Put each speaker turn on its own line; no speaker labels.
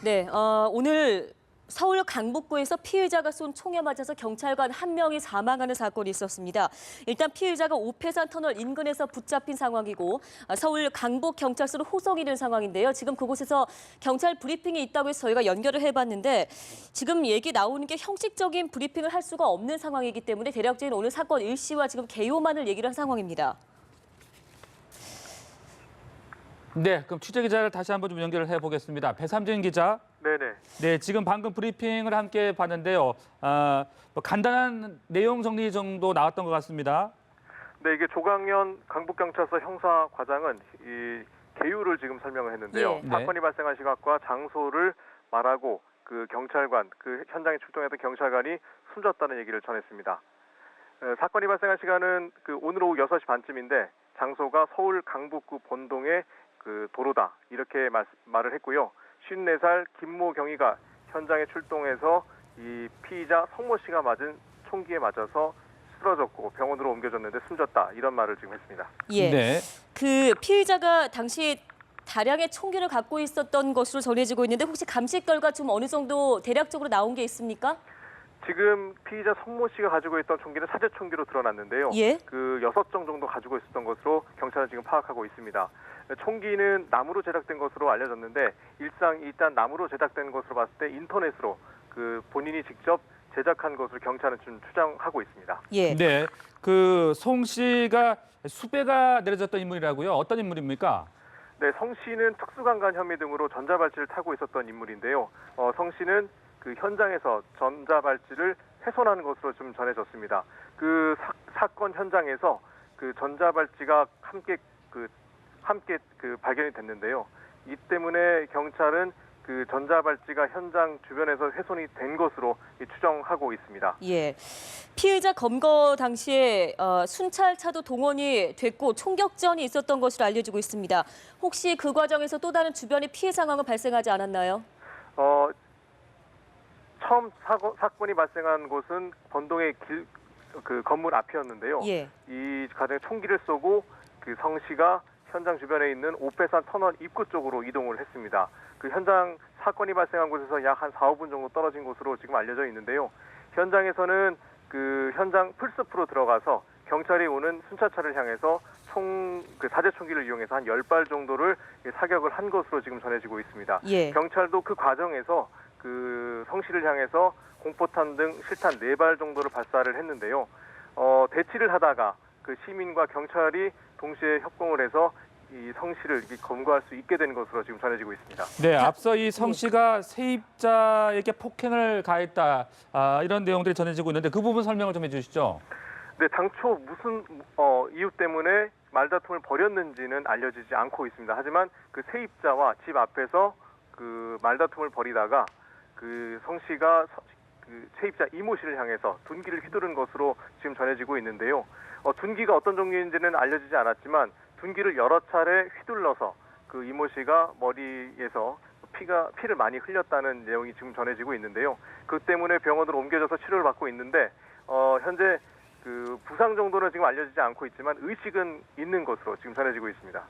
네, 오늘 서울 강북구에서 피의자가 쏜 총에 맞아서 경찰관 한 명이 사망하는 사건이 있었습니다. 일단 피의자가 오페산 터널 인근에서 붙잡힌 상황이고 서울 강북경찰서로 호송이 된 상황인데요. 지금 그곳에서 경찰 브리핑이 있다고 해서 저희가 연결을 해봤는데 지금 얘기 나오는 게 형식적인 브리핑을 할 수가 없는 상황이기 때문에 대략적인 오늘 사건 일시와 지금 개요만을 얘기를 한 상황입니다.
네, 그럼 취재 기자를 다시 한번 좀 연결을 해보겠습니다. 배삼진 기자.
네네.
네, 지금 방금 브리핑을 함께 봤는데요. 뭐 간단한 내용 정리 정도 나왔던 것 같습니다.
네, 이게 조광현 강북경찰서 형사과장은 이 개요를 지금 설명을 했는데요.
예.
사건이 발생한 시각과 장소를 말하고 그 경찰관, 그 현장에 출동했던 경찰관이 숨졌다는 얘기를 전했습니다. 사건이 발생한 시간은 그 오늘 오후 6시 반쯤인데 장소가 서울 강북구 본동의 그 도로다 이렇게 말을 했고요. 54살 김모 경위가 현장에 출동해서 이 피의자 성모 씨가 맞은 총기에 맞아서 쓰러졌고 병원으로 옮겨졌는데 숨졌다 이런 말을 지금 했습니다.
예.
네.
그 피의자가 당시 다량의 총기를 갖고 있었던 것으로 전해지고 있는데 혹시 감식 결과 좀 어느 정도 대략적으로 나온 게 있습니까?
지금 피의자 성모 씨가 가지고 있던 총기는 사제 총기로 드러났는데요.
예.
그 6정 정도 가지고 있었던 것으로 경찰은 지금 파악하고 있습니다. 총기는 나무로 제작된 것으로 알려졌는데 일단 나무로 제작된 것으로 봤을 때 인터넷으로 그 본인이 직접 제작한 것으로 경찰은 지금 추정하고 있습니다.
예.
네, 그 송 씨가 수배가 내려졌던 인물이라고요. 어떤 인물입니까?
네, 성 씨는 특수강간 혐의 등으로 전자발찌를 타고 있었던 인물인데요. 성 씨는 그 현장에서 전자발찌를 훼손한 것으로 좀 전해졌습니다. 그 사건 현장에서 그 전자발찌가 함께 발견이 됐는데요. 이 때문에 경찰은 그 전자발찌가 현장 주변에서 훼손이 된 것으로 추정하고 있습니다.
예. 피의자 검거 당시에 순찰차도 동원이 됐고 총격전이 있었던 것으로 알려지고 있습니다. 혹시 그 과정에서 또 다른 주변의 피해 상황은 발생하지 않았나요?
처음 사건이 발생한 곳은 번동의 그 건물 앞이었는데요.
예.
이 과정에 총기를 쏘고 그 성 씨가 현장 주변에 있는 오페산 터널 입구 쪽으로 이동을 했습니다. 그 현장 사건이 발생한 곳에서 약 한 4, 5분 정도 떨어진 곳으로 지금 알려져 있는데요. 현장에서는 그 현장 풀숲으로 들어가서 경찰이 오는 순찰차를 향해서 그 사제 총기를 이용해서 한 10발 정도를 사격을 한 것으로 지금 전해지고 있습니다.
예.
경찰도 그 과정에서 그 성 씨를 향해서 공포탄 등 실탄 4발 정도를 발사를 했는데요. 대치를 하다가 그 시민과 경찰이 동시에 협공을 해서 이 성 씨를 검거할 수 있게 된 것으로 지금 전해지고 있습니다.
네, 앞서 이 성 씨가 세입자에게 폭행을 가했다 이런 내용들이 전해지고 있는데 그 부분 설명을 좀 해주시죠.
네, 당초 무슨 이유 때문에 말다툼을 벌였는지는 알려지지 않고 있습니다. 하지만 그 세입자와 집 앞에서 그 말다툼을 벌이다가 그 성 씨가 그 세입자 이모 씨를 향해서 둔기를 휘두른 것으로 지금 전해지고 있는데요. 둔기가 어떤 종류인지는 알려지지 않았지만 둔기를 여러 차례 휘둘러서 그 이모 씨가 머리에서 피를 많이 흘렸다는 내용이 지금 전해지고 있는데요. 그 때문에 병원으로 옮겨져서 치료를 받고 있는데 현재 그 부상 정도는 지금 알려지지 않고 있지만 의식은 있는 것으로 지금 전해지고 있습니다.